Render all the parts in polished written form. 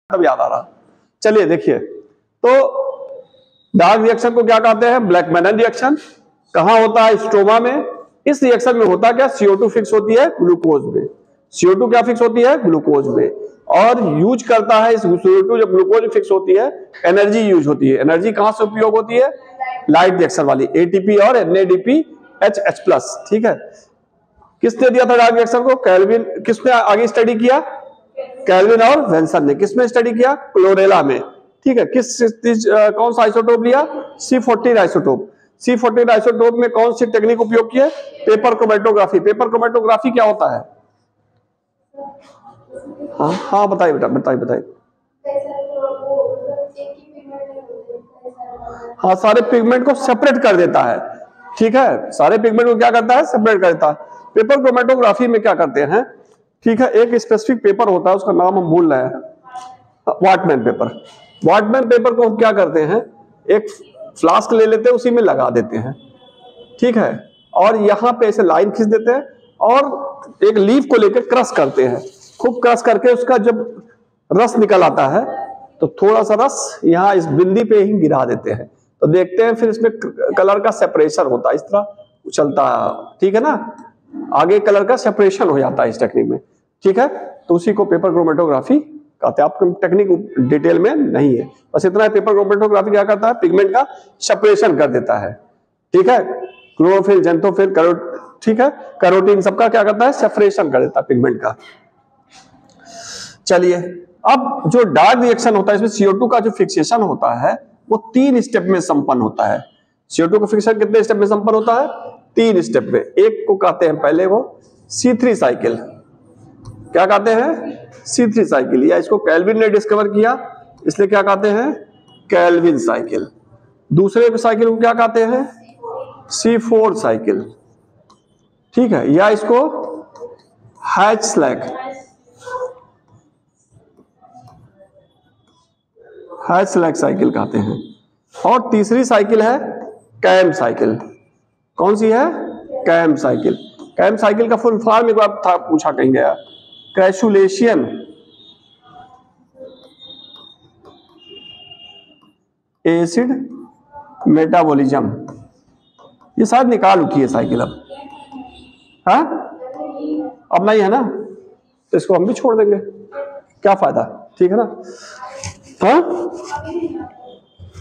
तब याद आ रहा। चलिए देखिए, तो डार्क रिएक्शन को क्या कहते हैं? ब्लैक मैनन रिएक्शन। कहां होता है? स्ट्रोमा में। इस रिएक्शन में होता क्या? CO2 फिक्स होती है ग्लूकोज में। CO2 क्या फिक्स होती है? ग्लूकोज में। और यूज करता है इस CO2 जब ग्लूकोज फिक्स होती है, एनर्जी यूज होती है। एनर्जी कहां से उपयोग होती है? लाइट रिएक्शन वाली ATP और NADPH+। ठीक है। किसने दिया था डार्क रिएक्शन को? कैल्विन। किसने आगे स्टडी किया? कैल्विन और वेंसन ने। किसमें स्टडी किया? क्लोरेला में। ठीक है। कौन सा आइसोटोप लिया? C14 isotope. C14 आइसोटोप में कौन सी टेक्निक उपयोग की है? Paper chromatography. पेपर क्रोमेटोग्राफी क्या होता है? हाँ हाँ, बताइए बेटा, बताइए। हाँ, सारे पिगमेंट को सेपरेट कर देता है। ठीक है, सारे पिगमेंट को क्या करता है? सेपरेट कर देता है। पेपर क्रोमेटोग्राफी में क्या करते हैं? ठीक है, एक स्पेसिफिक पेपर होता है, उसका नाम हम भूल रहे हैं, वाटमैन पेपर। वाटमैन पेपर को हम क्या करते हैं? एक फ्लास्क ले लेते हैं, उसी में लगा देते हैं। ठीक है, और यहां पे ऐसे लाइन खींच देते हैं और एक लीफ को लेकर क्रश करते हैं। खूब क्रश करके उसका जब रस निकल आता है तो थोड़ा सा रस यहाँ इस बिंदी पे ही गिरा देते हैं। तो देखते हैं फिर इसमें कलर का सेपरेशन होता है, इस तरह उछलता है। ठीक है ना, आगे कलर का सेपरेशन हो जाता है इस टेक्निक में। ठीक है, तो उसी को पेपर क्रोमेटोग्राफी कहते हैं। आपको टेक्निक डिटेल में नहीं है, बस इतना है। पेपर क्रोमेटोग्राफी क्या करता है? पिगमेंट का सेपरेशन कर देता है। ठीक है, क्लोरोफिल, जेंथोफिल, ठीक है, कैरोटीन, सबका क्या करता है? सेपरेशन कर देता है पिगमेंट का। चलिए, अब जो डार्क रिएक्शन होता है इसमें CO2 का जो फिक्सेशन होता है वो 3 स्टेप में संपन्न होता है। CO2 का फिक्सेशन कितने स्टेप में संपन्न होता है? 3 स्टेप में। एक को कहते हैं पहले वो C3 साइकिल। क्या कहते हैं? C3 साइकिल, या इसको कैल्विन ने डिस्कवर किया, इसलिए क्या कहते हैं? Calvin cycle. दूसरे साइकिल को क्या कहते हैं? C4 cycle. ठीक है, या इसको हैच-स्लैक साइकिल कहते हैं। और तीसरी साइकिल है कैम साइकिल। कौन सी है? CAM cycle. कैम साइकिल का फुल फॉर्म एक बार था, पूछा कहीं गया, क्रैसुलेशन एसिड मेटाबॉलिज्म। ये शायद निकाल उठी है साइकिल अब। हाँ, अब नहीं है ना, तो इसको हम भी छोड़ देंगे, क्या फायदा। ठीक है ना। हाँ,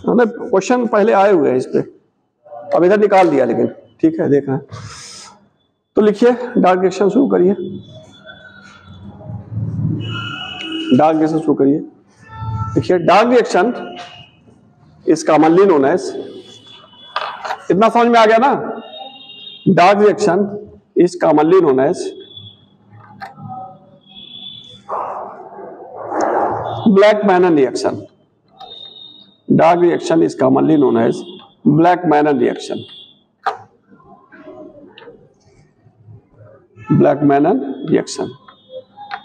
क्वेश्चन पहले आए हुए हैं इस पे, अब इधर निकाल दिया लेकिन। ठीक है, देखना। तो लिखिए, डार्क रिएक्शन शुरू करिए। डार्क रिएक्शन शुरू करिए। देखिए, dark reaction is commonly known as, इतना समझ में आ गया ना? Dark reaction is commonly known as Blackman reaction. Dark reaction is commonly known as Blackman reaction. Blackman reaction.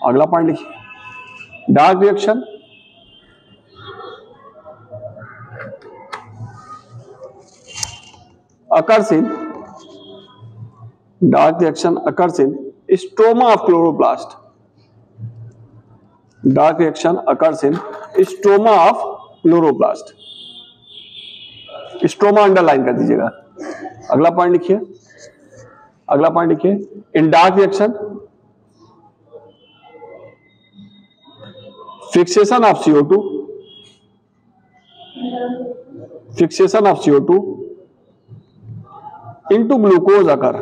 अगला पॉइंट लिखिए, dark reaction occurs in dark reaction occurs in stroma of chloroplast. Dark reaction occurs in stroma of chloroplast. Stroma underline कर दीजिएगा। अगला point लिखिए, इन dark reaction fixation of CO2 into glucose occur.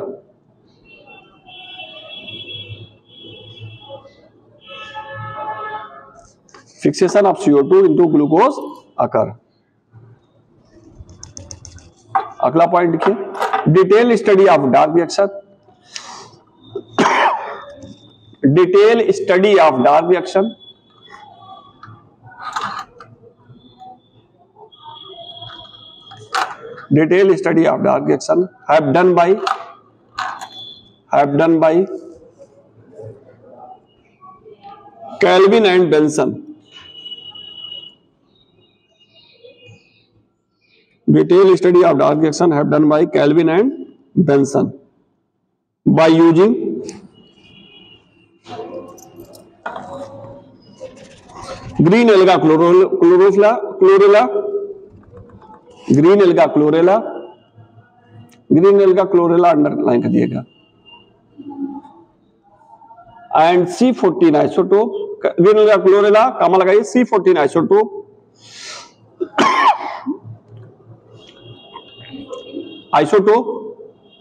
Fixation of CO2 into glucose occur. अगला point लिखिए, detail study of dark reaction. Detail study of dark reaction detailed study of dark reaction have done by Kelvin and Benson. Detailed study of dark reaction have done by Kelvin and Benson by using green algae chlorella, green algae chlorella, green algae chlorella underline कर दिएगा। And C14 isotope, green algae chlorella comma लगाइए, C14 isotope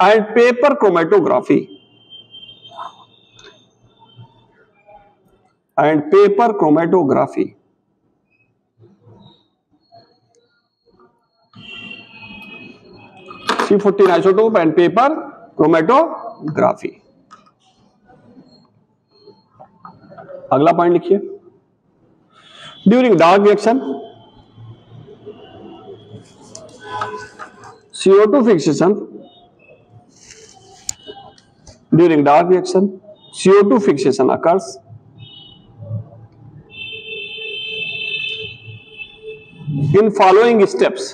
and paper chromatography, and paper chromatography. C14 isotope and paper chromatography. अगला point लिखिए, during dark reaction CO2 fixation, during dark reaction CO2 fixation occurs in following steps,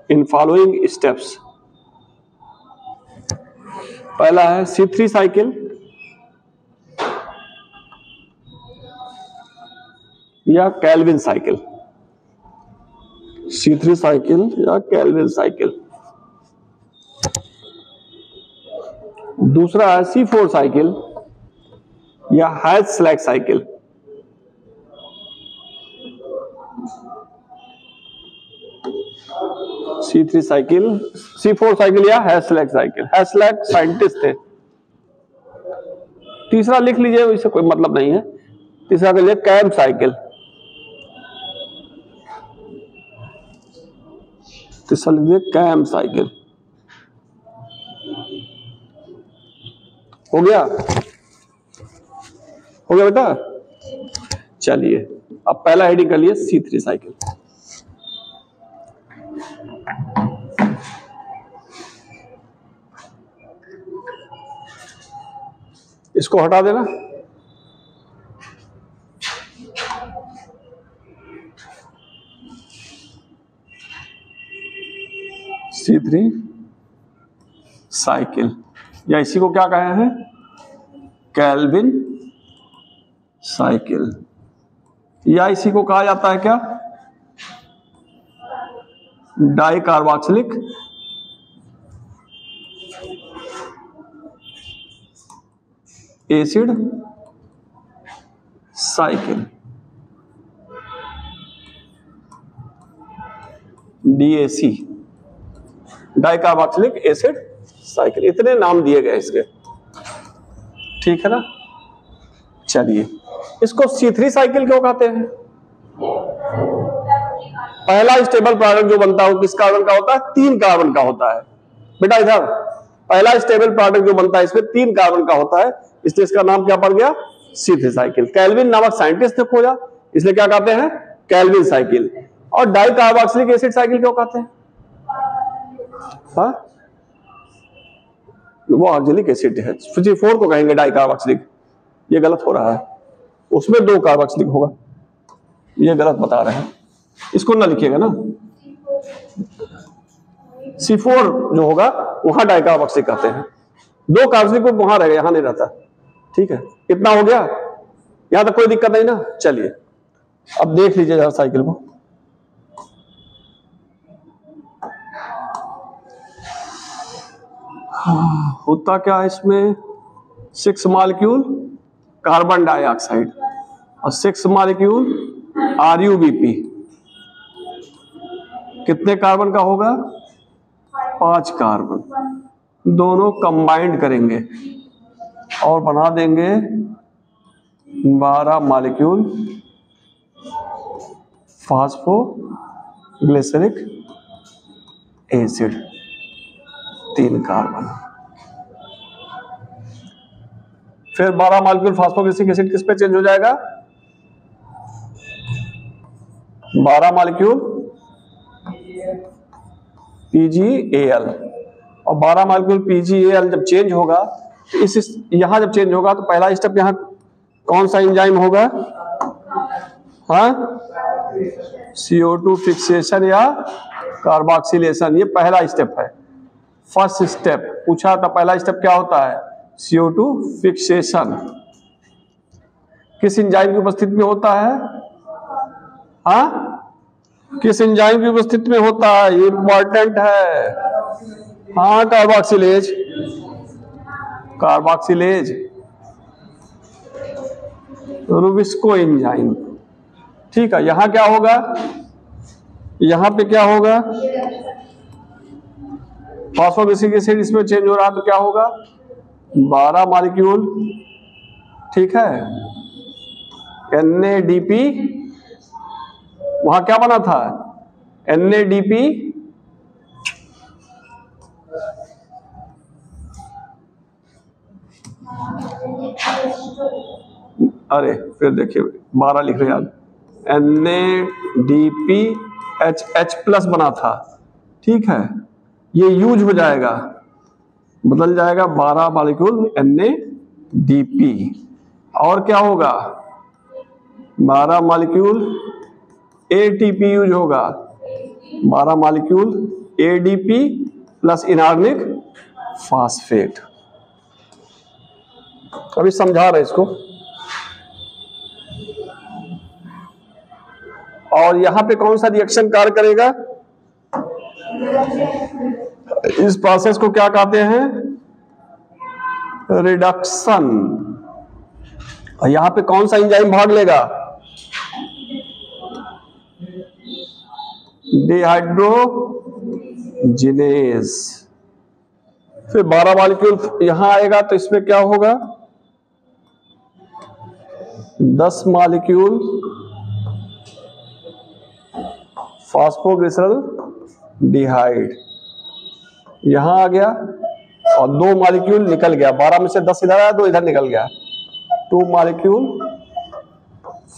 in following steps। पहला है C3 cycle या Calvin cycle, C3 cycle या Calvin cycle. दूसरा है C4 cycle या hatch-slag cycle. C3 cycle, C4 cycle या hatch-slag cycle. Hatch-slag scientist थे। तीसरा लिख लीजिए, इससे कोई मतलब नहीं है। तीसरा के लिए कैम साइकिल, तीसरा लिख लीजिए कैम साइकिल। हो गया बेटा। चलिए अब पहला हेडिंग कर लिए C3 साइकिल। इसको हटा देना। C3 साइकिल या इसी को क्या कहे हैं, कैल्विन साइकिल, या इसी को कहा जाता है क्या, dicarboxylic acid cycle, DAC, dicarboxylic acid cycle. इतने नाम दिए गए इसके, ठीक है ना। चलिए इसको C3 साइकिल क्यों कहते हैं? पहला स्टेबल प्रोडक्ट जो बनता है वो किस कार्बन का होता है, 3 कार्बन का होता है। बेटा इधर पहला स्टेबल प्रोडक्ट जो बनता है इसमें 3 कार्बन का होता है, इसलिए इसका नाम क्या पड़ गया, C3 साइकिल। कैल्विन नामक साइंटिस्ट ने खोजा, इसलिए क्या कहते हैं, कैल्विन साइकिल। और डाइकार्बोक्सिलिक एसिड साइकिल क्यों कहते हैं? हाँ, वो ऑक्जेलिक एसिड है, C4 को कहेंगे डाइकार्बोक्सिलिक। ये गलत हो रहा है, उसमें 2 कार्बोक्सिलिक होगा, ये गलत बता रहे हैं, इसको ना लिखिएगा ना। C4 जो होगा वहां डाइकार्बोक्सिलिक कहते हैं, 2 कार्बोक्सिलिक वहां रहेगा, यहां नहीं रहता। ठीक है, इतना हो गया, यहां तक कोई दिक्कत नहीं ना। चलिए अब देख लीजिए जरा साइकिल को। होता क्या है इसमें, 6 मॉलिक्यूल कार्बन डाइऑक्साइड और 6 मॉलिक्यूल RuBp। कितने कार्बन का होगा, 5 कार्बन, दोनों कंबाइंड करेंगे और बना देंगे 12 मॉलिक्यूल फास्फोग्लिसरिक एसिड, 3 कार्बन। फिर 12 मॉलिक्यूल फास्फोग्लिसरिक एसिड किस पे चेंज हो जाएगा, 12 मॉलिक्यूल PgAl, और 12 मॉलिक्यूल PgAl जब चेंज होगा तो इस यहां जब चेंज होगा तो पहला स्टेप यहां कौन सा एंजाइम होगा, हाँ, CO2 फिक्सेशन या कार्बोक्सिलेशन। ये पहला स्टेप है, फर्स्ट स्टेप। पूछा था पहला स्टेप क्या होता है, CO2 फिक्सेशन। किस एंजाइम की उपस्थिति में होता है? हाँ, किस एंजाइम की उपस्थिति में होता है? ये इंपॉर्टेंट है। हाँ, कार्बोक्सिलेज, कार्बोक्सिलेज, रुबिस्को एंजाइम। ठीक है, यहां क्या होगा? यहां पे क्या होगा? फॉस्फोग्लिसरिक एसिड इसमें चेंज हो रहा है तो क्या होगा? 12 मॉलिक्यूल, ठीक है, NADP, वहां क्या बना था? NADP, अरे फिर देखिए 12 लिख रहे हैं, NADPHH+ बना था। ठीक है, ये यूज हो जाएगा, बदल जाएगा 12 मॉलिक्यूल NADP। और क्या होगा? 12 मॉलिक्यूल ATP यूज होगा, 12 molecule ADP plus inorganic phosphate. अभी समझा रहे इसको। और यहां पे कौन सा रिएक्शन कार्य करेगा? इस प्रोसेस को क्या कहते हैं? रिडक्शन। और यहां पे कौन सा एंजाइम भाग लेगा? डिहाइड्रोजिनेज। फिर 12 मॉलिक्यूल यहां आएगा तो इसमें क्या होगा? 10 मॉलिक्यूल फॉस्फोग्लिसरॉल्डिहाइड यहां आ गया और 2 मॉलिक्यूल निकल गया। 12 में से 10 इधर आया, 2 इधर निकल गया। 2 मॉलिक्यूल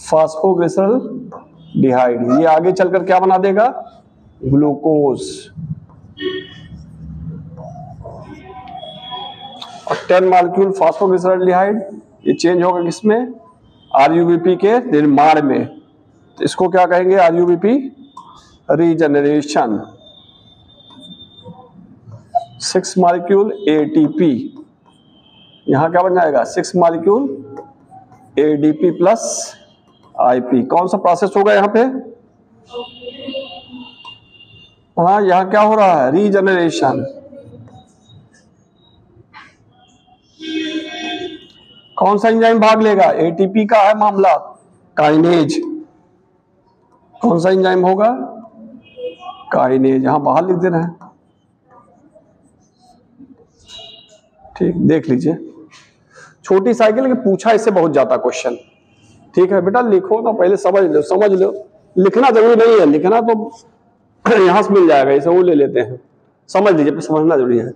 फॉस्फोग्लिसरॉल्डिहाइड, ये आगे चलकर क्या बना देगा? ग्लूकोज। और 10 मॉलिक्यूल फॉस्फोग्लिसरॉल्डिहाइड ये चेंज होगा किसमें? RUBP के निर्माण में। तो इसको क्या कहेंगे? RUBP regeneration. 6 मॉलिक्यूल ATP, यहां क्या बन जाएगा? 6 मॉलिक्यूल ADP प्लस IP। कौन सा प्रोसेस होगा यहां पे? हाँ, यहां क्या हो रहा है? रीजनरेशन। कौन सा एंजाइम भाग लेगा? ATP का है मामला, काइनेज। कौन सा एंजाइम होगा? काइनेज। यहां बाहर लिख देना है। ठीक, देख लीजिए, छोटी साइकिल के पूछा इससे बहुत ज्यादा क्वेश्चन। ठीक है बेटा, लिखो ना, पहले समझ लो, समझ लो। लिखना जरूरी नहीं है, लिखना तो यहां से मिल जाएगा, इसे वो ले लेते हैं। समझ लीजिए, समझना जरूरी है।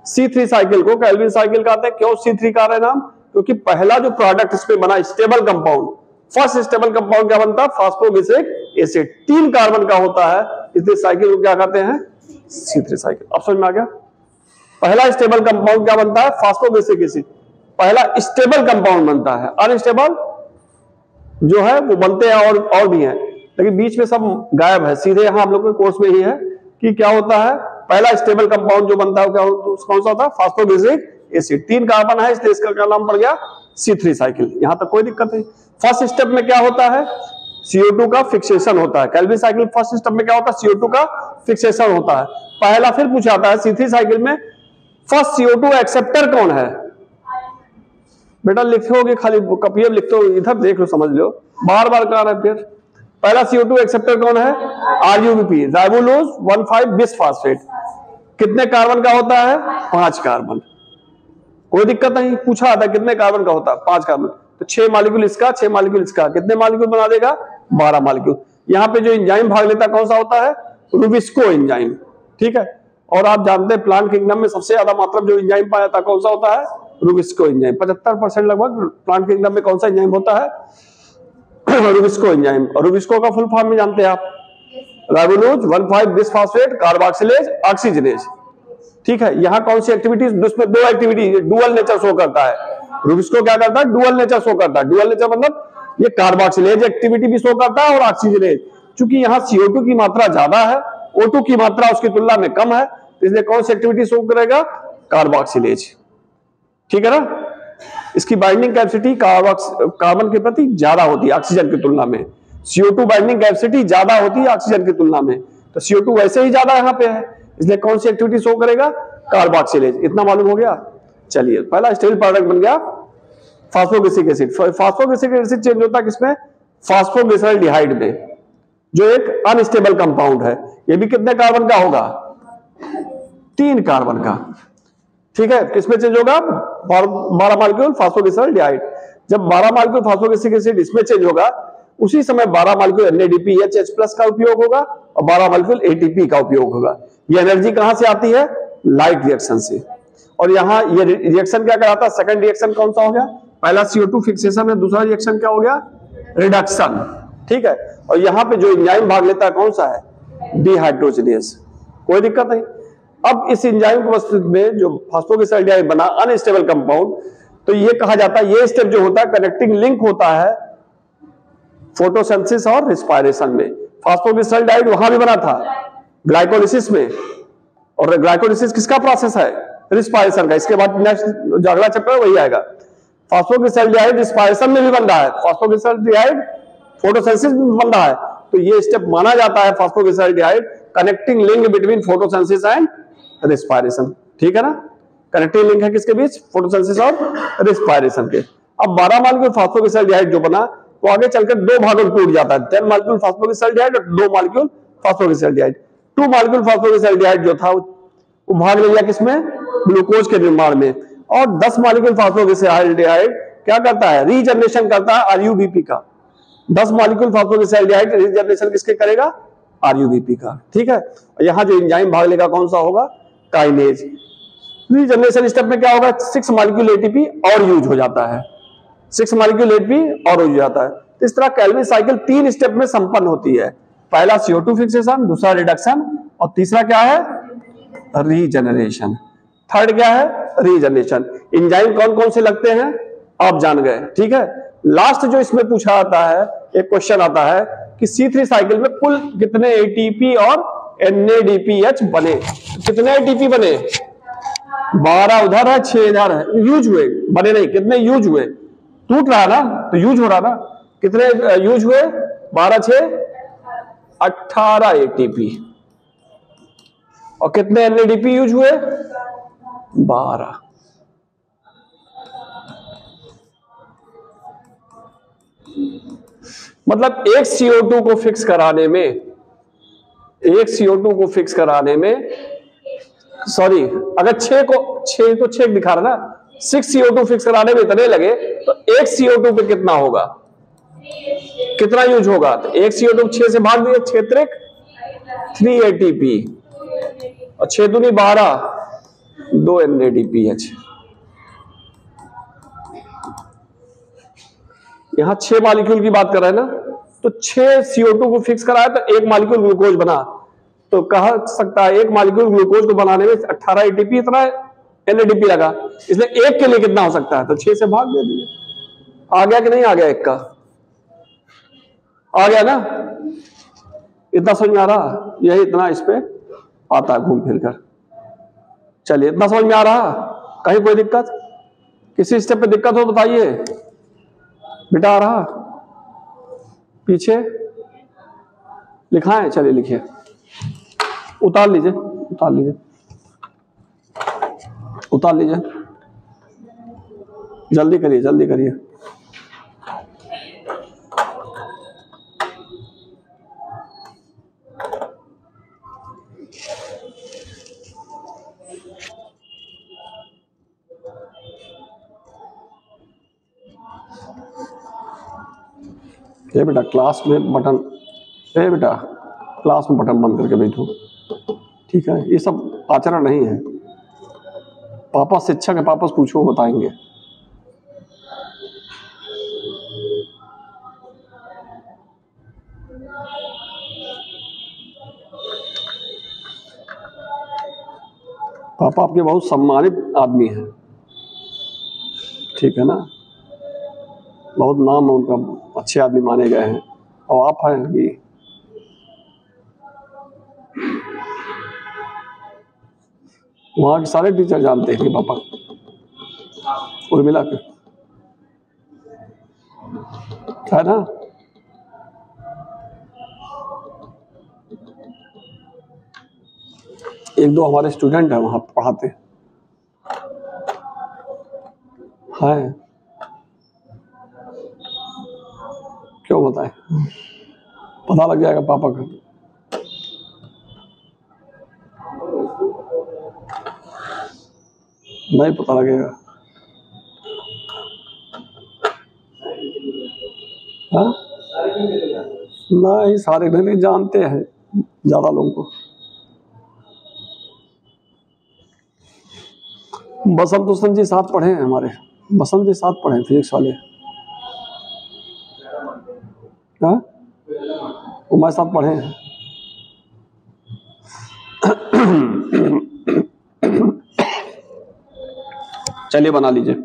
C3 साइकिल को केल्विन साइकिल कहते हैं। क्यों C3 का है नाम? क्योंकि पहला जो प्रोडक्ट इसमें बना stable compound, first stable compound क्या बनता है? Phosphoglyceric acid. 3 कार्बन का होता है, इसलिए साइकिल को क्या कहते हैं? C3 cycle. अब समझ में आ गया? पहला स्टेबल कंपाउंड क्या बनता है? Phosphoglyceric acid. पहला स्टेबल कंपाउंड बनता है, अनस्टेबल जो है वो बनते हैं और भी हैं, लेकिन बीच में सब गायब है। सीधे यहां हम लोग के कोर्स में ही है कि क्या होता है। पहला स्टेबल कंपाउंड जो बनता है क्या कौन सा होता है? Phosphoglyceric acid. 3 कार्बन है, इसलिए इसका क्या नाम पड़ गया? C3 cycle. यहां तक कोई दिक्कत नहीं। फर्स्ट स्टेप में क्या होता है? CO2 का फिक्सेशन होता है। केल्विन साइकिल फर्स्ट स्टेप में क्या होता है? CO2 का फिक्सेशन होता है। पहला फिर पूछा जाता है C3 साइकिल में फर्स्ट CO2 एक्सेप्टर कौन है? बेटा लिखोगे, खाली कॉपी लिखते हो, इधर देख लो, समझ लो, बार बार कह रहे हैं। फिर पहला CO2 एक्सेप्टर कौन है? RUBP, राइबोलोज 1,5-बिसफॉस्फेट। कितने कार्बन का होता है? 5 कार्बन। कोई दिक्कत नहीं, पूछा था कितने कार्बन का होता है? 5 कार्बन। तो 6 मॉलिक्यूल इसका, 6 मॉलिक्यूल इसका, कितने मॉलिक्यूल बना देगा? 12 मॉलिक्यूल। यहां पे जो एंजाइम भाग लेता है कौन सा होता है? Rubisco enzyme. ठीक है, और आप जानते हैं प्लांट किंगडम में सबसे ज्यादा मात्रा जो एंजाइम पाया जाता है कौन सा होता है? Rubisco enzyme. 75% लगभग प्लांट किंगडम में कौन सा एंजाइम होता है? Rubisco enzyme. और रुबिस्को का फुल फॉर्म में जानते हैं आप? राइबोलोज 1,5-बिसफॉस्फेट कार्बोक्सिलेज ऑक्सीजनेज। ठीक है, यहां कौन सी एक्टिविटीज? उसमें 2 एक्टिविटी डुअल नेचर शो करता है। रुबिस्को क्या करता है? डुअल नेचर शो करता है। डुअल नेचर मतलब ये कार्बोक्सिलेज एक्टिविटी भी शो करता है और ऑक्सीजनेज। चूंकि यहां CO2 की मात्रा ज्यादा है, O2 की मात्रा उसकी तुलना में कम है, इसलिए कौन सी एक्टिविटी शो करेगा? कार्बोक्सिलेज। ठीक है ना? इसकी बाइंडिंग कैपेसिटी कार्बन के प्रति ज्यादा होती है ऑक्सीजन की तुलना में। CO2 बाइंडिंग कैपेसिटी ज्यादा होती है ऑक्सीजन की तुलना में, तो CO2 वैसे ही ज्यादा यहाँ पे है, इसलिए कौन सी एक्टिविटी शो करेगा, कार्बोक्सिलेज। इतना मालूम हो गया। चलिए, पहला स्टेबल प्रोडक्ट बन गया phosphoglyceric acid. Phosphoglyceric acid change होता है किसमें, फास्फोग्लिसरल्डिहाइड में, जो एक अनस्टेबल कंपाउंड है। ये भी कितने कार्बन का होगा, 3 कार्बन का। ठीक है, किसमें चेंज होगा, 12 मॉलिक्यूल फास्फोग्लिसरल्डिहाइड। जब 12 मॉलिक्यूल फास्फोग्लिसरिक एसिड इसमें चेंज होगा, उसी समय 12 मॉलिक्यूल NADPH+ का उपयोग होगा और 12 मॉलिक्यूल ATP का उपयोग होगा। ये एनर्जी कहां से आती है, लाइट रिएक्शन से। और यहां ये रिएक्शन क्या कराता है, सेकंड रिएक्शन कौन सा हो गया, पहला CO2 फिक्सेशन है, दूसरा रिएक्शन क्या हो गया, रिडक्शन। ठीक है, और यहां पे जो एंजाइम भाग लेता है कौन सा है, डिहाइड्रोजनेज। कोई दिक्कत नहीं। अब इस एंजाइम की उपस्थिति में जो फास्फोग्लिसरल्डिहाइड बना अनस्टेबल कंपाउंड, तो ये कहा जाता है, ये स्टेप जो होता है कनेक्टिंग लिंक होता है फोटोसिंथेसिस और रेस्पिरेशन में। फास्फोग्लिसरल्डिहाइड वहां भी बना था ग्लाइकोलिसिस में, और ग्लाइकोलिसिस किसका प्रोसेस है, रेस्पिरेशन का। इसके बाद नेक्स्ट जो अगला चैप्टर वही आएगा। फास्फोग्लिसरल्डिहाइड रेस्पिरेशन में भी बन रहा है, फास्फोग्लिसरल्डिहाइड फोटोसिंथेसिस में बन रहा है, तो ये स्टेप माना जाता है phosphoglyceraldehyde connecting link between photosynthesis and respiration. ठीक है ना, कनेक्टिंग लिंक है किसके बीच, फोटोसिंथेसिस और रेस्पिरेशन के। अब 12 मॉलिक्यूल फास्फोग्लिसरल्डिहाइड जो बना, तो आगे चलकर 2 भागों में टूट जाता है, 10 मॉलिक्यूल फास्फोग्लिसरल्डिहाइड और 2 मॉलिक्यूल फास्फोग्लिसरल्डिहाइड। 2 मॉलिक्यूल फास्फोग्लिसरल्डिहाइड जो था वो भाग ले लिया किसमें, ग्लूकोज के निर्माण में, और 10 मॉलिक्यूल फास्फोग्लिसरल्डिहाइड क्या करता है, रीजनरेशन करता है RUBP का। 10 मॉलिक्यूल फास्फोग्लिसरल्डिहाइड रीजनरेशन किसके करेगा, RUBP का। ठीक है, यहां जो एंजाइम भाग लेगा कौन सा होगा, काइनेज। रीजनरेशन स्टेप में क्या होगा, 6 मॉलिक्यूल ATP और यूज हो जाता है, 6 मॉलिक्यूल ATP और हो जाता है। तो इस तरह कैल्विन साइकिल 3 स्टेप में संपन्न होती है। पहला CO2 फिक्सेशन, दूसरा रिडक्शन, और तीसरा क्या है, रीजनरेशन। थर्ड क्या है, रीजनरेशन। एंजाइम कौन कौन से लगते हैं आप जान गए। ठीक है, लास्ट जो इसमें पूछा आता है, एक क्वेश्चन आता है कि C3 साइकिल में कुल कितने ATP और NADPH बने। कितने ATP बने, 12 उधर है, 6 इधर है, यूज हुए, बने नहीं, कितने यूज हुए, टूट रहा ना तो यूज हो रहा ना, कितने यूज हुए, 12 6 18 ATP, और कितने NADP यूज हुए, 12। मतलब एक CO2 को फिक्स कराने में, एक CO2 को फिक्स कराने में, सॉरी, अगर 6 दिखा रहा ना, 6 CO2 फिक्स कराने में इतने लगे, तो एक CO2 पे कितना होगा, कितना यूज होगा, तो एक CO2 6 से भाग दिए, 6 त्रिक 3 ATP, और 6 दूनी 12, 2 NADPH। यहां 6 मॉलिक्यूल की बात कर रहे हैं ना, तो 6 CO2 को फिक्स कराया तो 1 मॉलिक्यूल ग्लूकोज बना, तो कहा सकता है 1 मॉलिक्यूल ग्लूकोज को बनाने में 18 ATP, इतना NADP लगा, इसलिए एक के लिए कितना हो सकता है, तो 6 से भाग दे दिए। आ गया कि नहीं आ गया, एक का आ गया ना, इतना समझ में आ रहा, यही इतना इस पे आता है घूम फिर कर। चलिए, इतना समझ में आ रहा, कहीं कोई दिक्कत, किसी स्टेप पे दिक्कत हो बताइए बेटा। आ रहा, पीछे लिखा है, चलिए लिखिए, उतार लीजिए, उतार लीजिए, उतार लीजिए, जल्दी करिए, जल्दी करिए। ये बेटा क्लास में बटन, ए बेटा क्लास में बटन बंद करके बैठो, ठीक है, ये सब आचरण नहीं है। पापा शिक्षक है, पापा से पूछो, बताएंगे। पापा आपके बहुत सम्मानित आदमी हैं, ठीक है ना, बहुत नाम है उनका, अच्छे आदमी माने गए हैं, और आप हैं कि वहाँ के सारे टीचर जानते हैं कि पापा उर्मिला के है ना। एक दो हमारे स्टूडेंट हैं वहां पढ़ाते हैं, क्यों बताएं, पता लग जाएगा पापा का। नहीं पता लगेगा। हाँ नहीं, सारे नहीं जानते हैं ज्यादा लोगों को। बसंत हुसन जी साथ पढ़े हैं हमारे, बसंत जी साथ पढ़े हैं फिजिक्स वाले। हाँ वो हमारे साथ पढ़े हैं। चलिए बना लीजिए।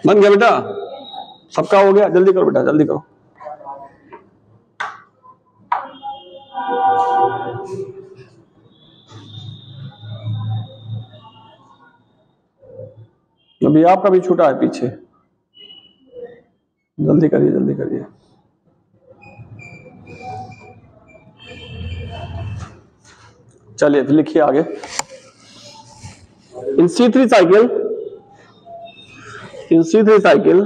बन गया बेटा, सबका हो गया, जल्दी करो बेटा जल्दी करो। अभी आपका भी छूटा है पीछे, जल्दी करिए जल्दी करिए। चलिए फिर लिखिए आगे। इन C3 cycle, in C3 cycle,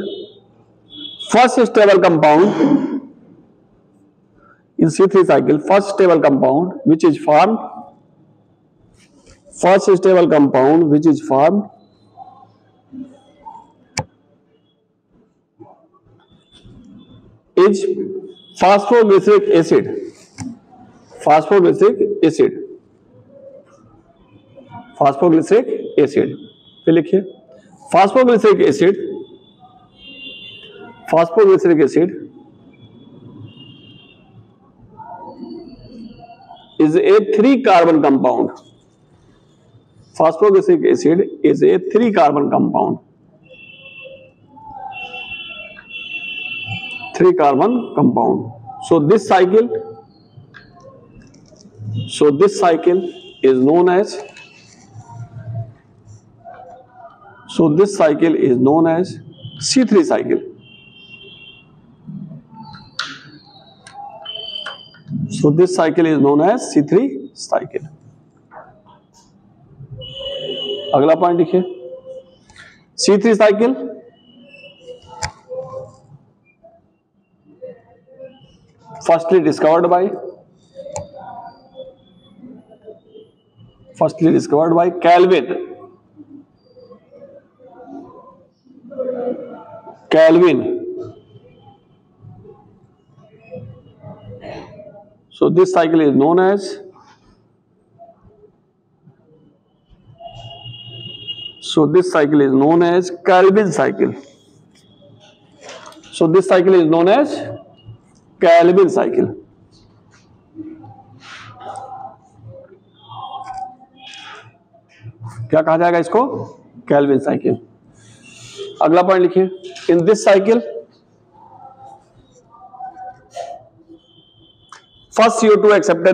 first stable compound, in C3 cycle, first stable compound which is formed, first stable compound which is formed is phosphoglyceric acid, phosphoglyceric acid, phosphoglyceric acid। फिर लिखिए phosphoglyceric acid, phosphoglyceric acid is a 3 carbon compound, phosphoglyceric acid is a 3 carbon compound, 3 carbon compound। So this cycle is known as, so this cycle is known as C3 cycle। So this cycle is known as C3 cycle। अगला point लिखिए। C3 cycle firstly discovered by Calvin, so this cycle is known as, so this cycle is known as Calvin cycle। So this cycle is known as Calvin cycle. क्या कहा जाएगा इसको? Calvin cycle. अगला point लिखिए, in this cycle first CO2 acceptor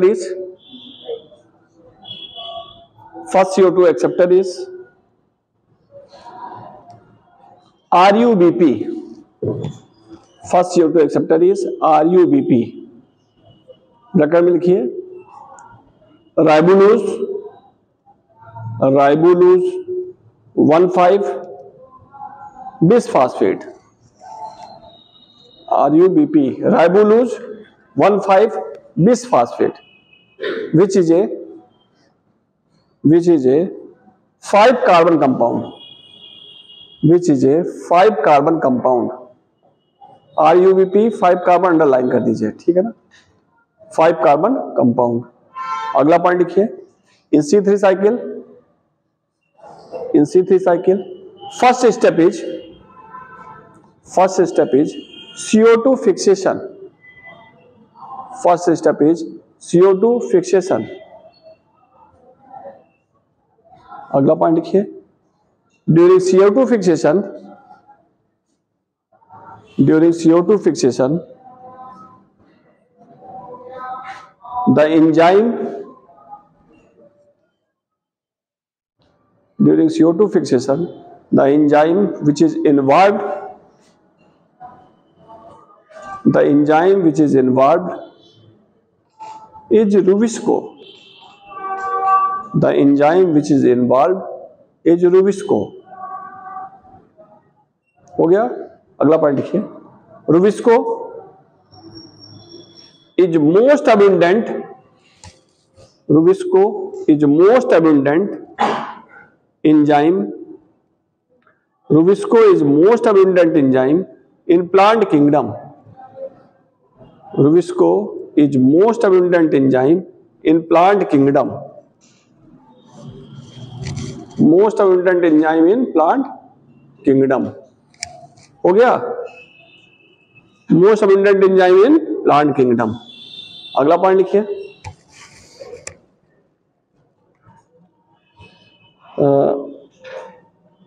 is RUBP. First CO2 acceptor is RUBP। Bracket में लिखिए राइबोलूज 1,5 bisphosphate. RUBP, राइबोलूज 1,5 bisphosphate, which is a 5 carbon compound, RUBP 5 carbon underline कर दीजिए, ठीक है ना, 5 कार्बन कंपाउंड। अगला पॉइंट लिखिए, इन C3 cycle first step is CO2 fixation. CO2 fixation. अगला पॉइंट लिखिए, during CO2 fixation the enzyme which is involved is Rubisco। हो गया। अगला पॉइंट लिखिए, Rubisco is most abundant enzyme in plant kingdom। हो गया, most abundant enzyme in plant kingdom. अगला point लिखिए,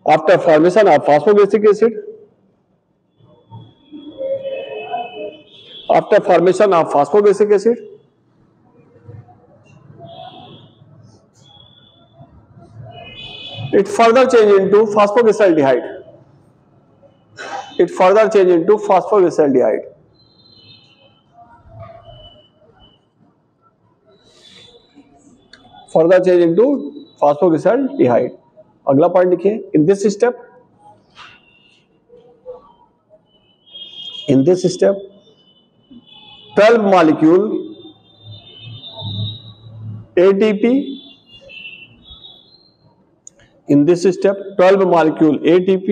after formation of phosphobasic acid it further change into phosphoglyceraldehyde। अगला point लिखिए, in this step 12 molecule ATP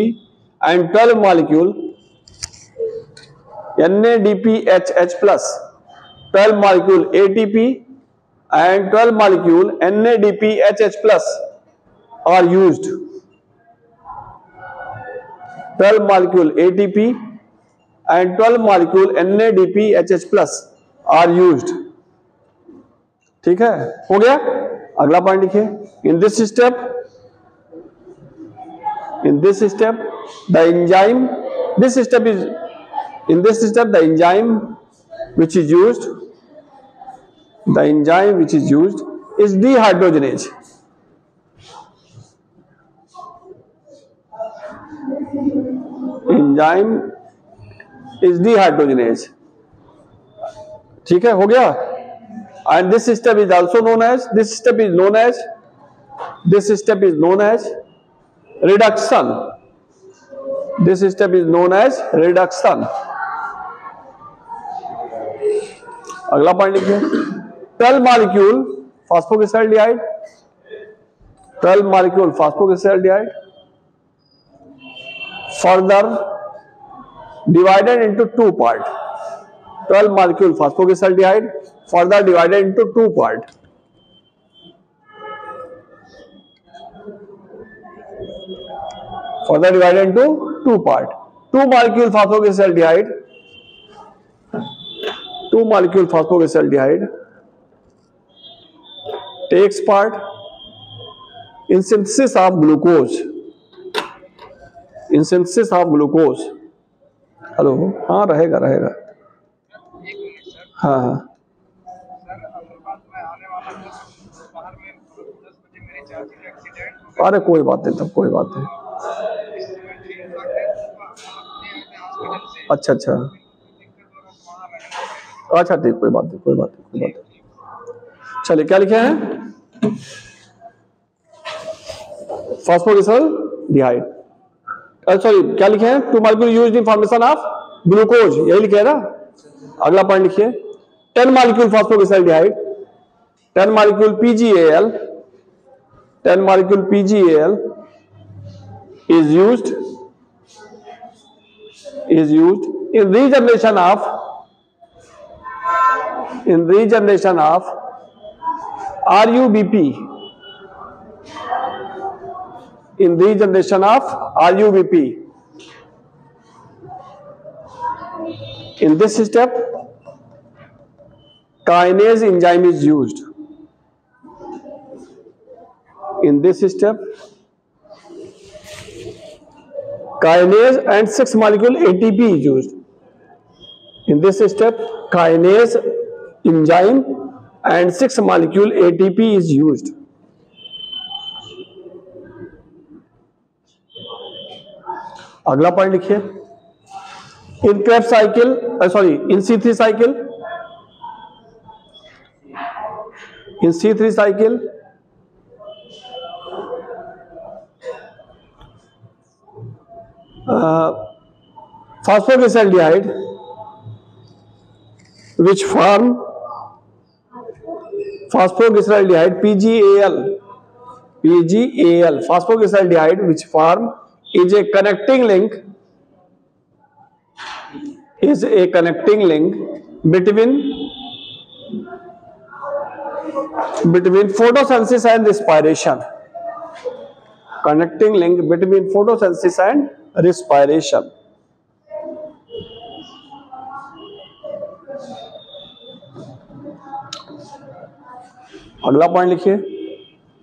and 12 molecule NADPHH plus, 12 molecule ATP and 12 molecule NADPHH plus are used। 12 molecule ATP and 12 molecule NADPHH plus are used। ठीक है, हो गया। अगला point लिखिए, in this step the enzyme which is used is dehydrogenase। ठीक है, हो गया। and this step is known as reduction। अगला पॉइंट लिखिए, 12 molecule phosphoglyceraldehyde further divided into 2 parts। 12 molecule phosphoglyceraldehyde further divided into 2 parts। Further divided into 2 parts। 2 molecule phosphoglyceraldehyde 2 molecule phosphogacyaldehyde takes part in synthesis of glucose. In synthesis of glucose. Hello, हाँ रहेगा रहेगा, हाँ हाँ अरे कोई बात नहीं, तब कोई बात नहीं। अच्छा अच्छा अच्छा, ठीक, कोई बात नहीं कोई बात नहीं कोई बात नहीं। चलिए, क्या लिखे हैं? फॉस्फोगलिसरॉल्डिहाइड, सॉरी क्या लिखे हैं? 2 molecule used in formation of glucose, यही लिखे है ना। अगला पॉइंट लिखिए, 10 molecule फॉस्फोगलिसरॉल्डिहाइड, 10 molecule PgAl, 10 molecule PgAl is used in regeneration of RUBP, in regeneration of RUBP. In this step, kinase enzyme is used. In this step, kinase and 6 molecule ATP is used. In this step, kinase enzyme and 6 molecule ATP is used. अगला point लिखिए, in Krebs cycle, in C3 cycle, in C3 cycle, phosphoglyceraldehyde which form phosphoglyceraldehyde PgAl, phosphoglyceraldehyde which form is a connecting link between photosynthesis and respiration. Connecting link between photosynthesis and respiration. अगला point लिखिए,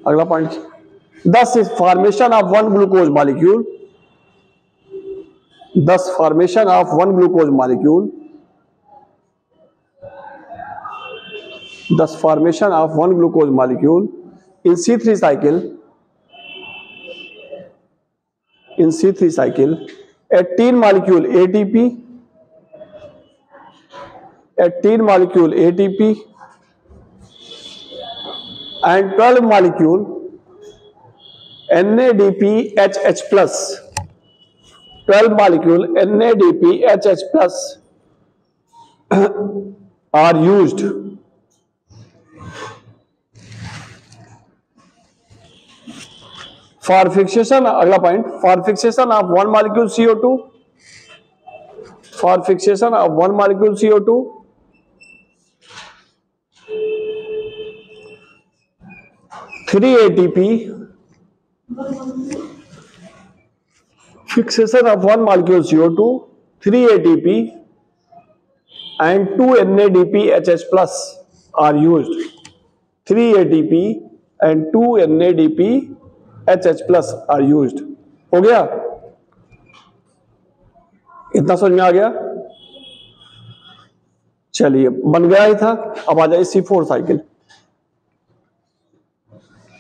अगला point, thus formation of one glucose molecule, thus formation of one glucose molecule, thus formation of one glucose molecule in C3 cycle, in C3 cycle, 18 molecule ATP, 18 molecule ATP and 12 molecule NADPHH plus, 12 molecule NADPHH plus are used for fixation. अगला point, for fixation of one molecule CO2, for fixation of one molecule CO2, three ATP, fixation of one molecule CO2, 3 ATP and 2 NADPHH plus are used. 3 ATP and 2 NADPHH plus are used. हो गया? इतना समझ में आ गया? चलिए, बन गया ही था। अब आ जाए C4 साइकिल।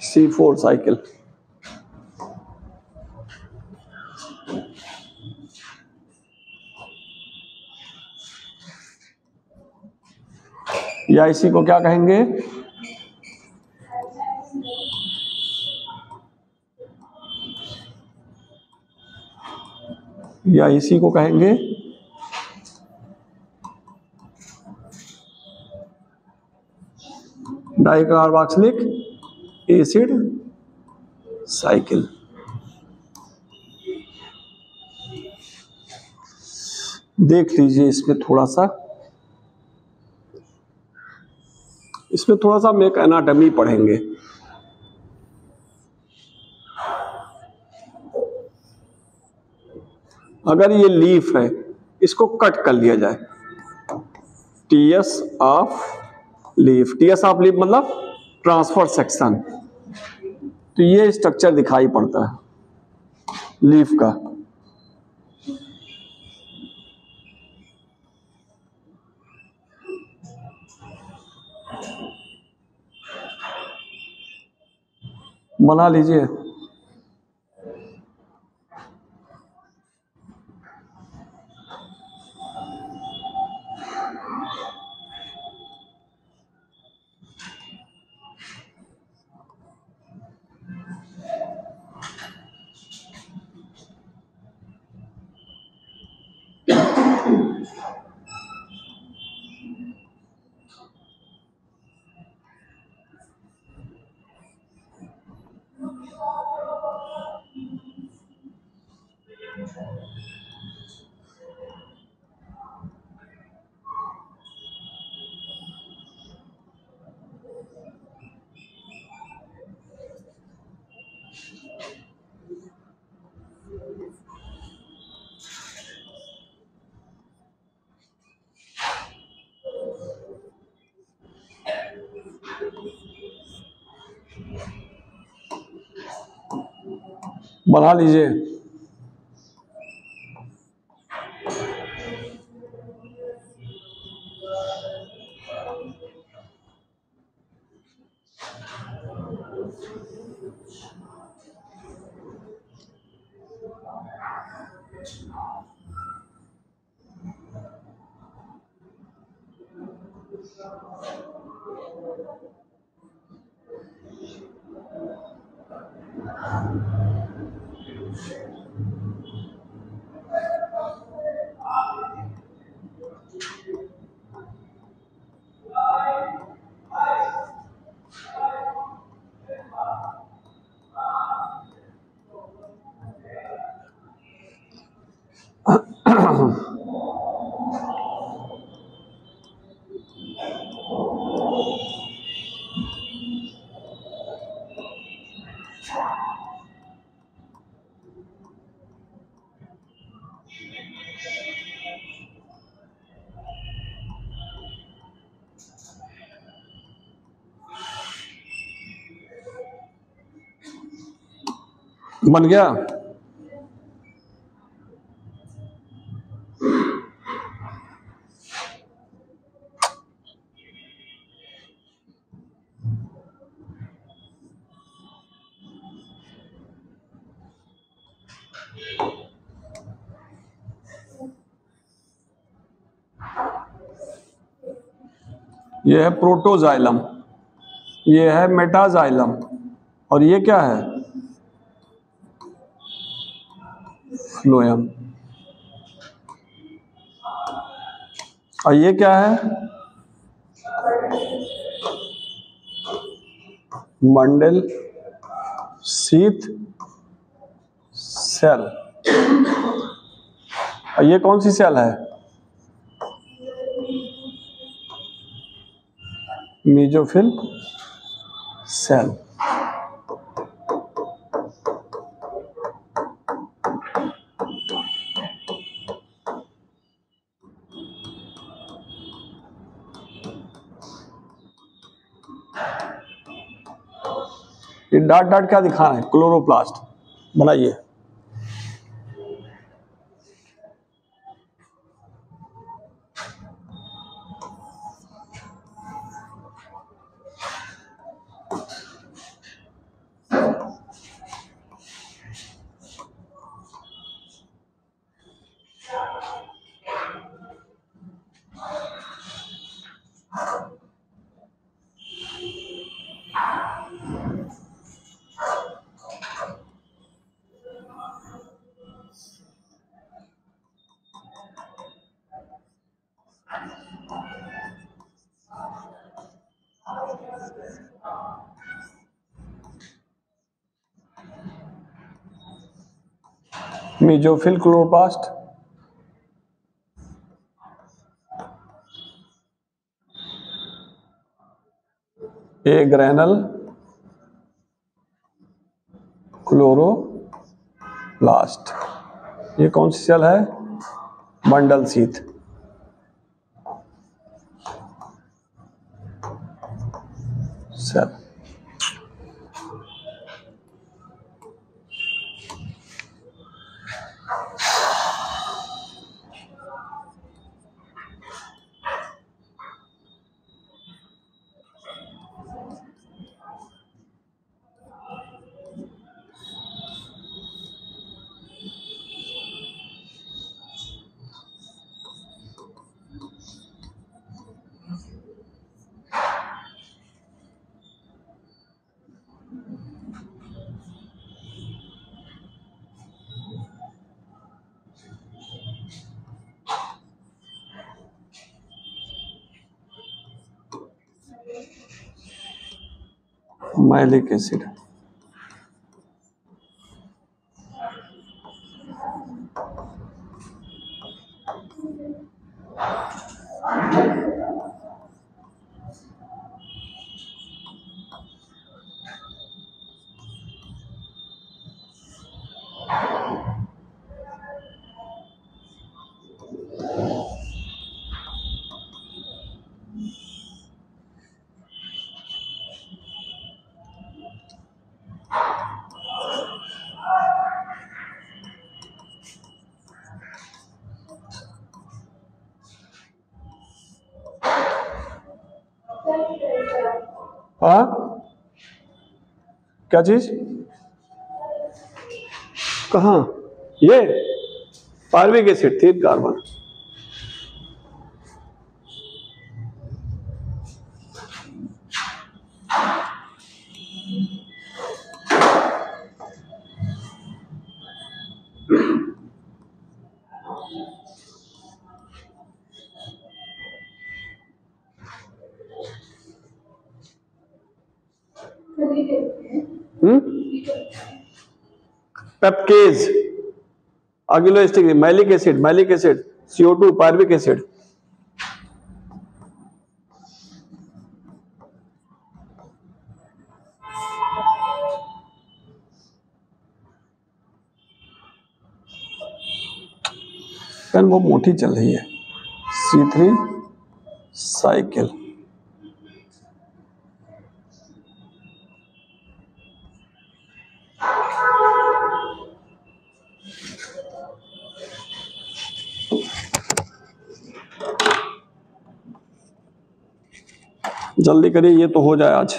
C4 साइकिल, या इसी को क्या कहेंगे? या इसी को कहेंगे डाइकार्बोक्सिलिक एसिड साइकिल। देख लीजिए, इसमें थोड़ा सा हम एक एनाटॉमी पढ़ेंगे। अगर ये लीफ है, इसको कट कर लिया जाए, TS of leaf, TS of leaf मतलब ट्रांसफर सेक्शन। तो ये स्ट्रक्चर दिखाई पड़ता है लीफ का। बना लीजिए। बना लीजिए। बन गया। ये है प्रोटोजाइलम, ये है मेटाजाइलम, और ये क्या है? फ्लोएम। और ये क्या है? Bundle sheath cell. और ये कौन सी सेल है? Mesophyll cell. ये डॉट डॉट क्या दिखा रहे हैं? क्लोरोप्लास्ट। बनाइए। Mesophyll chloroplast. Agranal chloroplast. ये कौन सी सेल है? Bundle sheath. 7। माइलिक एसिड, हाँ क्या चीज, कहाँ, ये पार्विक एसिड, 3 कार्बन। पेप्केज, अगिलोएस्टिक, malic acid, CO2, pyruvic acid. Pen वो मोटी चल रही है। C3 साइकिल, जल्दी करिए, ये तो हो जाए आज।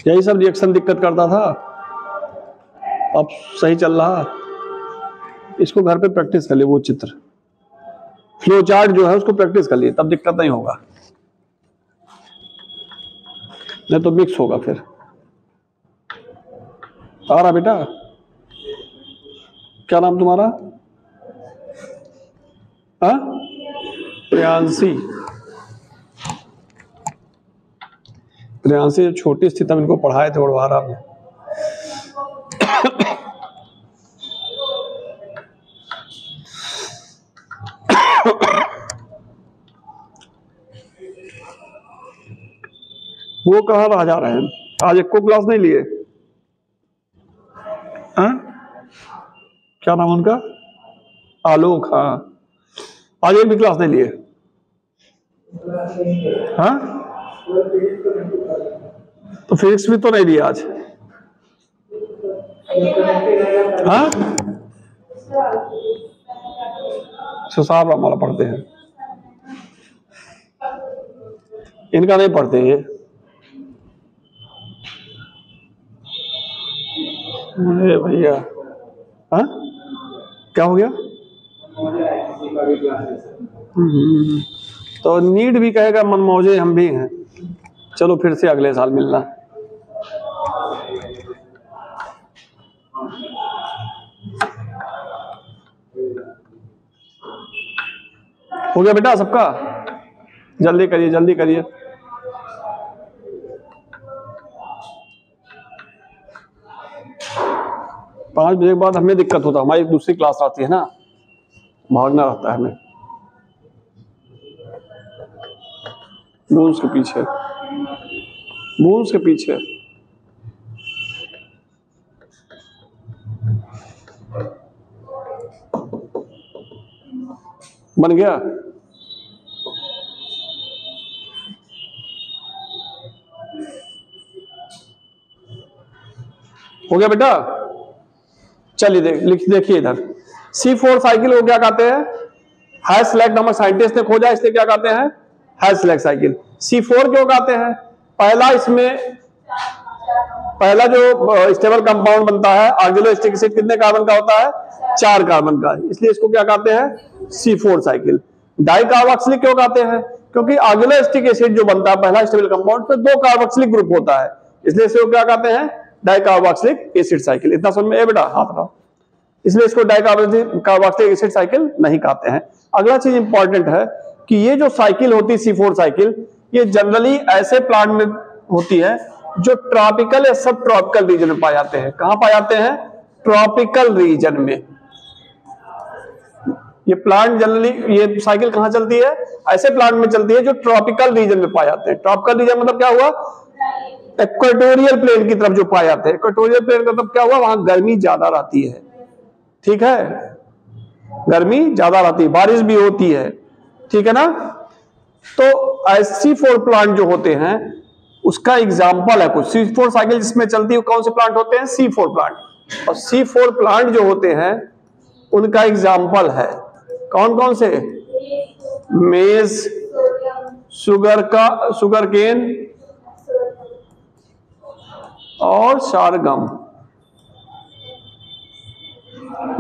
यही सब रिएक्शन दिक्कत करता था, अब सही चल रहा। इसको घर पे प्रैक्टिस कर लिए, वो चित्र फ्लो चार्ट जो है उसको प्रैक्टिस कर लिए, तब दिक्कत नहीं होगा, नहीं तो मिक्स होगा फिर। आ रहा बेटा, क्या नाम तुम्हारा? हाँ, प्रियांशी। प्रियांशी छोटी स्थिति हम इनको पढ़ाए थे उड़वारा में। वो कहाँ रह जा रहे हैं, आज एक को क्लास नहीं लिए? हाँ, क्या नाम उनका? आलोक। हाँ, आज एक भी क्लास नहीं लिए। हाँ, तो फिजिक्स भी तो नहीं दिया आज। हाँ, सुसाब हमारा पढ़ते हैं, इनका नहीं पढ़ते ये। अरे भैया, हाँ क्या हो गया? तो नीट भी कहेगा मनमौजे हम भी हैं। चलो फिर से अगले साल मिलना। हो गया बेटा सबका? जल्दी करिए, जल्दी करिए। पाँच बजे के बाद हमें दिक्कत होता है, हमारी दूसरी क्लास आती है ना, भागना रहता है हमें। मून्स के पीछे, मून्स के पीछे। बन गया? हो गया बेटा? चलिए देखिए इधर C4 साइकिल को क्या कहते हैं? हैसलैक नामक साइंटिस्ट ने खोजा, इसलिए क्या कहते हैं? हैसलैक साइकिल। C4 क्यों कहते हैं? पहला जो स्टेबल कंपाउंड बनता है ऑक्सैलोएसिटिक एसिड कितने कार्बन का होता है? 4 कार्बन का, इसलिए इसको क्या कहते हैं? C4 cycle. डाइकार्बोक्सिलिक क्यों कहते हैं? क्योंकि ऑक्सैलोएसिटिक एसिड जो बनता है पहला स्टेबल कंपाउंड पे 2 कार्बोक्सिलिक ग्रुप होता है, इसलिए इसको क्या कहते हैं? Dicarboxylic acid cycle. इतना समझ में बेटा? हाथ रहा, इसलिए इसको डाइकार्बोक्सिलिक एसिड साइकिल नहीं कहते हैं। अगला चीज इंपॉर्टेंट है कि ये जो साइकिल होती है C4 साइकिल, ये जनरली ऐसे प्लांट में होती है जो ट्रॉपिकल या सब ट्रॉपिकल रीजन में पाए जाते हैं। कहां पाए जाते हैं? ट्रॉपिकल रीजन में। ये प्लांट जनरली, ये साइकिल कहां चलती है? ऐसे प्लांट में चलती है जो ट्रॉपिकल रीजन में पाए जाते हैं। ट्रॉपिकल रीजन मतलब क्या हुआ? इक्वेटोरियल प्लेन की तरफ जो पाए जाते हैं। इक्वेटोरियल प्लेन का मतलब क्या हुआ? वहां गर्मी ज्यादा रहती है, ठीक है, गर्मी ज्यादा रहती है, बारिश भी होती है, ठीक है ना। तो C4 प्लांट जो होते हैं उसका एग्जाम्पल है कुछ। C4 साइकिल जिसमें चलती है कौन से प्लांट होते हैं? C4 plant. और C4 प्लांट जो होते हैं उनका एग्जाम्पल है कौन कौन से? मेज, शुगर केन और शारगम।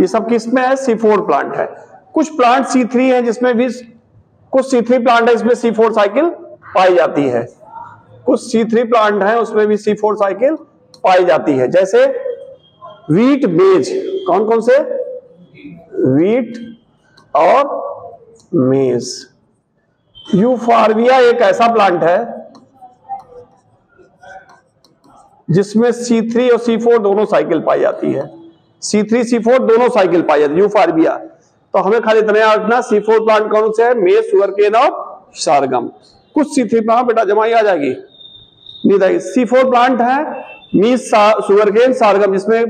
ये सब किसमें है? C4 प्लांट है। कुछ प्लांट C3 है जिसमें भी, कुछ C3 प्लांट है इसमें C4 साइकिल पाई जाती है, कुछ C3 प्लांट है उसमें भी C4 साइकिल पाई जाती है। जैसे वीट, मेज, कौन कौन से? वीट और मेज। यूफॉर्बिया एक ऐसा प्लांट है जिसमें C3 और C4 दोनों साइकिल पाई जाती है। C3 C4 दोनों साइकिल पाई जाती है, यूफॉर्बिया। तो हमें खाली इतना याद रखना C4 प्लांट कौन से है? मेज, शुगरकेन और शारगम। कुछ C3 प्लांट बेटा जमा आ जाएगी, नहीं आएगी। C4 प्लांट है मेज, शुगरकेन, शारगम, जिसमें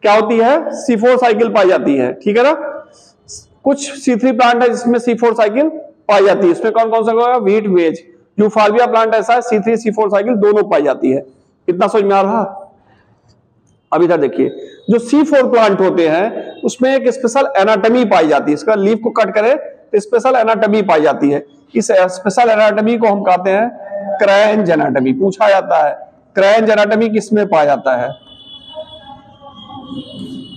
क्या होती है? C4 साइकिल पाई जाती है, ठीक है ना। कुछ C3 प्लांट है जिसमें C4 साइकिल पाई जाती है, इसमें कौन कौन सा होगा? वीट, मेज। यूफॉर्बिया प्लांट ऐसा है C3 C4 साइकिल दोनों पाई जाती है। इतना समझ में आ रहा? अब इधर देखिए, जो C4 प्लांट होते हैं उसमें एक स्पेशल एनाटॉमी पाई जाती है। इसका लीफ को कट करें तो स्पेशल एनाटॉमी पाई जाती है। इस स्पेशल एनाटॉमी को हम कहते हैं क्रेंज एनाटॉमी। पूछा जाता है क्रेंज एनाटॉमी किसमें पाया जाता है?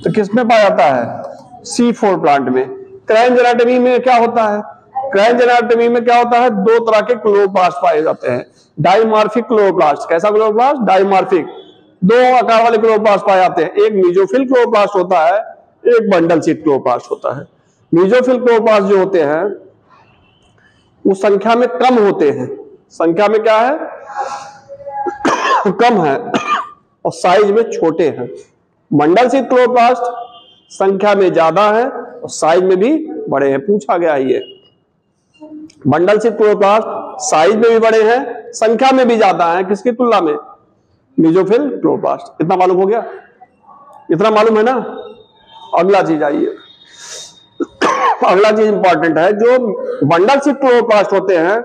तो किसमें पाया जाता है? C4 प्लांट में। क्रेंज एनाटॉमी में क्या होता है? क्रेंज एनाटॉमी में क्या होता है? 2 तरह के क्लोरोप्लास्ट पाए जाते हैं। Dimorphic chloroplast. कैसा क्लोरोप्लास्ट? डाइमॉर्फिक। 2 आकार वाले क्लोरोप्लास्ट पाए जाते हैं। एक मीजोफिल क्लोरोप्लास्ट होता है, एक बंडल सीट क्लोरोप्लास्ट होता है। मीजोफिल क्लोरोप्लास्ट जो होते हैं वो संख्या में कम होते हैं। संख्या में क्या है? कम है और साइज में छोटे हैं। बंडल सीट क्लोरोप्लास्ट संख्या में ज्यादा है और साइज में भी बड़े हैं। पूछा गया है ये। बंडल सीट क्लोरोप्लास्ट साइज में भी बड़े हैं, संख्या में भी ज्यादा है, किसकी तुलना में? Mesophyll chloroplast. इतना मालूम हो गया? इतना मालूम है ना? अगला चीज आइए, अगला चीज इंपॉर्टेंट है। जो बंडल सीट क्लोरोप्लास्ट होते हैं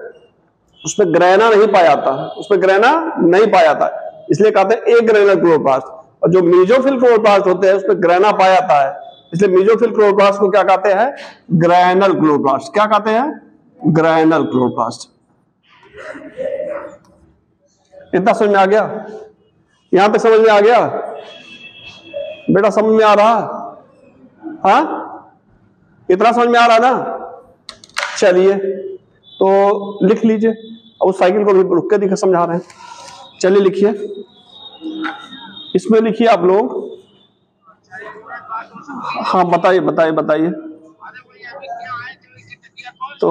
उसमें ग्रेना नहीं पाया जाता, उसमें ग्रेना नहीं पाया जाता, इसलिए कहते हैं एक ग्रेनल क्लोरोप्लास्ट। और जो मेसोफिल क्लोरोप्लास्ट होते हैं उसमें ग्रेना पाया जाता है, इसलिए मेसोफिल क्लोरोप्लास्ट को क्या कहते हैं? Granal chloroplast. क्या कहते हैं? Granal chloroplast. इतना समझ में आ गया? यहां तक समझ में आ गया बेटा? समझ में आ रहा? हाँ, इतना समझ में आ रहा ना? चलिए तो लिख लीजिए। अब उस साइकिल को भी रुक के समझा रहे हैं। चलिए लिखिए, इसमें लिखिए आप लोग। हाँ बताइए बताइए बताइए। तो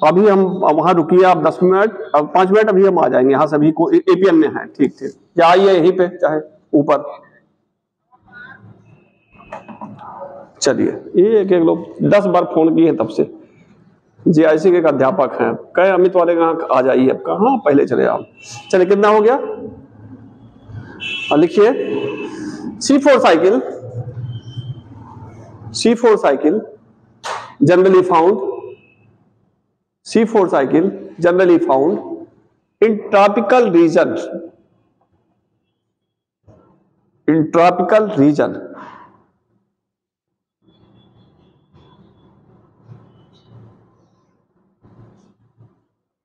अभी हम वहां रुकिए आप 10 मिनट, अब 5 मिनट, अभी हम आ जाएंगे। यहाँ सभी को एपीएन में है। ठीक ठीक, या आइए यहीं पे, चाहे ऊपर। चलिए, ये एक लोग 10 बार फोन किए हैं तब से। जीआईसी के एक अध्यापक हैं। कहे अमित वाले कहाँ आ जाइए, अब कहाँ पहले चले आप। चलिए कितना हो गया, लिखिए C4 cycle, C4 cycle generally found, C4 cycle generally found in tropical region, in tropical region.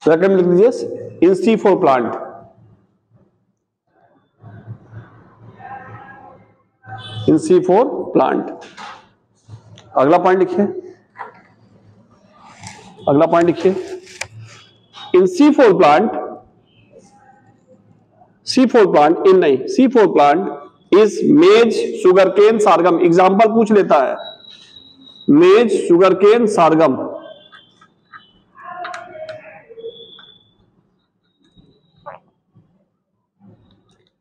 Second लिख दीजिए इन C4 प्लांट, इन C4 प्लांट। अगला पॉइंट लिखिए, अगला पॉइंट लिखिए in C4 plant, C4 plant in नहीं, C4 प्लांट इज मेज sugar cane सारगम। Example पूछ लेता है, मेज शुगर केन सारगम।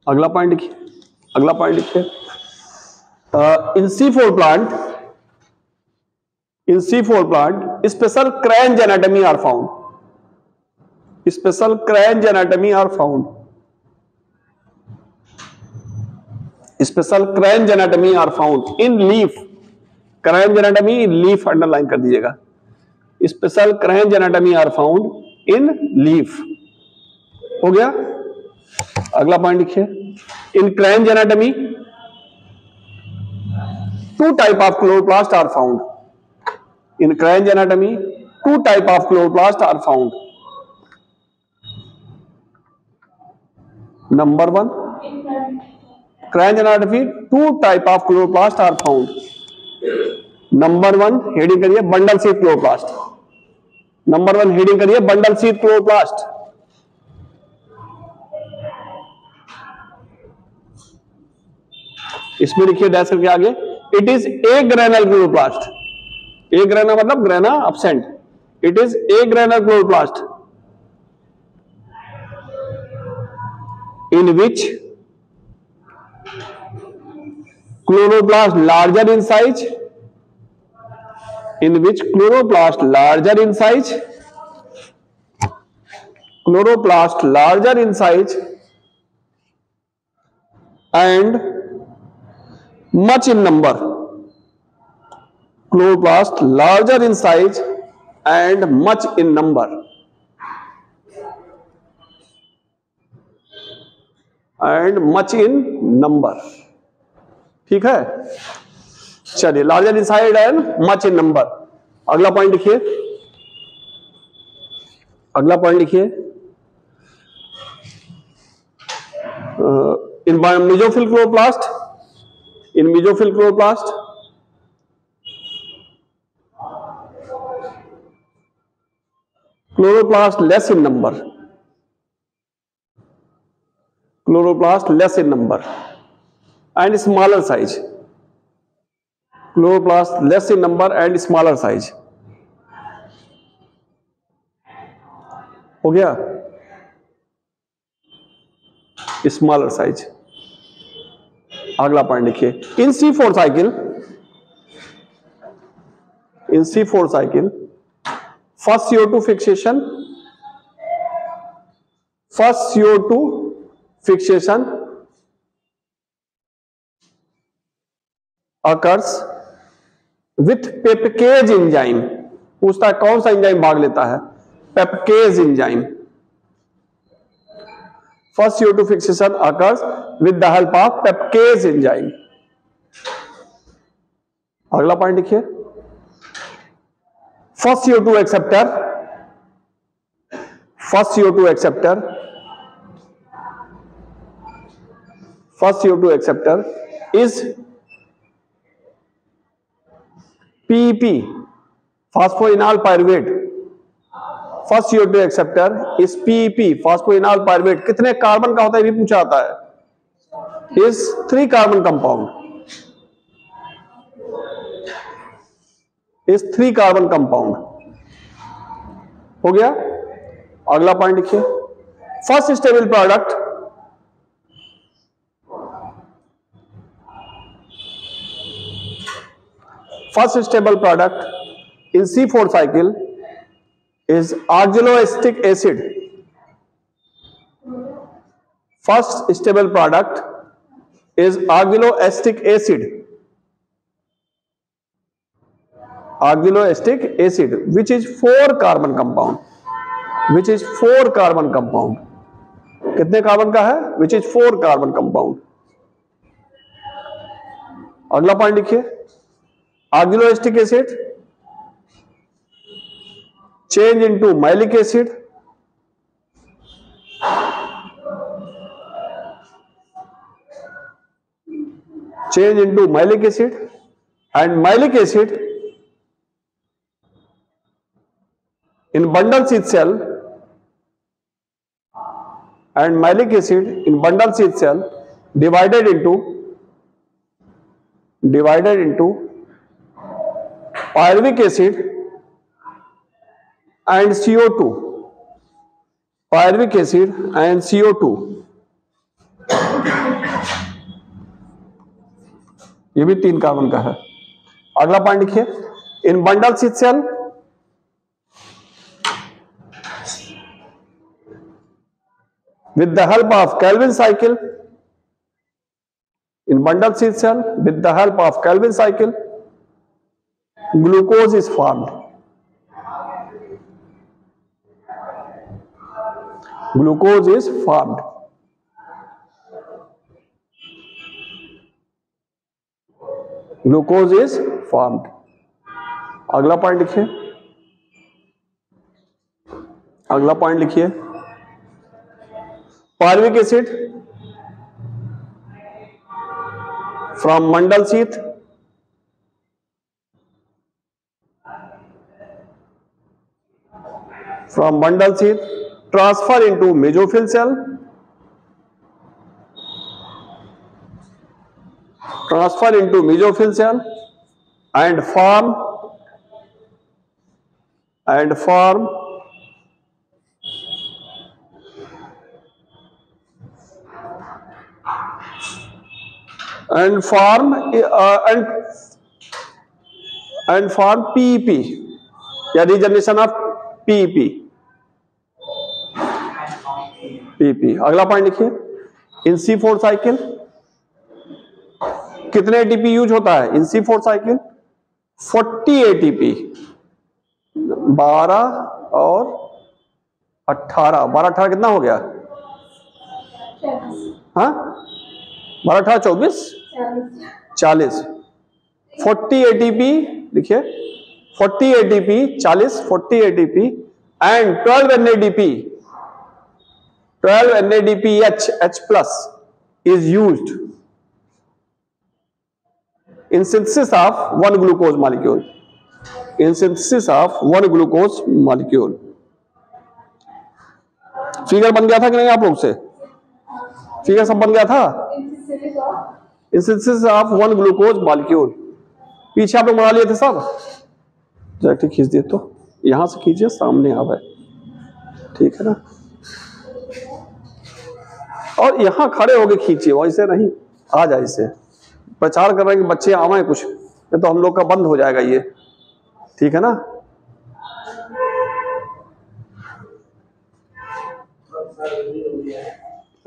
अगला पॉइंट लिखिए, अगला पॉइंट लिखिए in C4 plant, in C4 plant special cranch anatomy are found, special cranch anatomy are found, special cranch anatomy are found in leaf, cranch anatomy leaf underline कर दीजिएगा, special cranch anatomy are found in leaf। हो गया। अगला point लिखिए in cranch anatomy two type of chloroplast are found, in cranch anatomy two type of chloroplast are found, number one cranch anatomy two type of chloroplast are found, number one heading करिए bundle sheath chloroplast, number one heading करिए bundle sheath chloroplast. इसमें लिखिए dash करके आगे it is agranal chloroplast, a grana मतलब grana absent, it is agranal chloroplast in which chloroplast larger in size, in which chloroplast larger in size, chloroplast larger in size and much in number, chloroplast larger in size and much in number, and much in number। ठीक है, चलिए larger in size and much in number. अगला point लिखिए, अगला point लिखिए in mesophyll chloroplast, in mesophyll chloroplast chloroplast less in number, chloroplast less in number and smaller size, chloroplast less in number and smaller size. हो गया, smaller size. अगला point लिखिए in C4 cycle, in C4 cycle first CO2 fixation, first CO2 fixation occurs with PEPcase enzyme. पूछता है कौन सा enzyme भाग लेता है, PEPcase enzyme. First CO2 fixation occurs with the help of PEPcase enzyme. अगला पॉइंट लिखिए first CO2 acceptor, first CO2 acceptor, first CO2 acceptor is PEP, phosphoenol pyruvate. First CO2 acceptor is PEP, phosphoenol pyruvate. कितने carbon का होता है ये भी पूछा जाता है, is 3 carbon compound, is 3 carbon compound. हो गया। अगला पॉइंट लिखिए first stable product, first stable product in C4 cycle is oxaloacetic acid. First stable product is oxaloacetic acid. Oxaloacetic acid, which is 4 carbon compound. Which is 4 carbon compound. कितने carbon का है? Which is 4 carbon compound. अगला point लिखिए, oxaloacetic acid change into malic acid, change into malic acid, and malic acid in bundle sheath cell, and malic acid in bundle sheath cell divided into pyruvic acid and CO2. Pyruvic acid and CO2. ये भी 3 carbon का है. अगला point लिखिए, in bundle sheath cell with the help of Calvin cycle, in bundle sheath cell with the help of Calvin cycle, glucose is formed. Glucose is formed. Glucose is formed. अगला point लिखिए, अगला point लिखिए, pyruvic acid from mandal sheath transfer into mesophyll cell, and form PEP या regeneration of PEP. अगला point लिखिए, in C4 cycle कितने ATP use होता है? इन C4 साइकिल 40 एटीपी, 12 और 18, 12-18 कितना हो गया? हाँ, 12-18 24, 40 एटीपी लिखिए, 40 ATP 40, 40 ATP and 12 NADPH is used in synthesis of one glucose molecule. Figure बन गया था कि नहीं आप लोग से? फिगर सब बन गया था? In synthesis of one glucose molecule. पीछे आप लोग बना लिए थे सब? जरा खींच दिए तो यहां से खींचिए, सामने आवे, ठीक है ना? और यहां खड़े होके खींचिए, वैसे नहीं, आ जाए इसे. प्रचार कर रहे हैं कि बच्चे आवे कुछ, ये तो हम लोग का बंद हो जाएगा ये, ठीक है ना?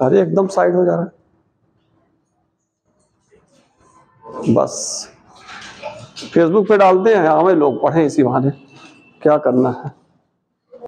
अरे एकदम साइड हो जा रहा है. बस फेसबुक पे डालते हैं, आवे लोग, पढ़ें इसी बहाने, क्या करना है.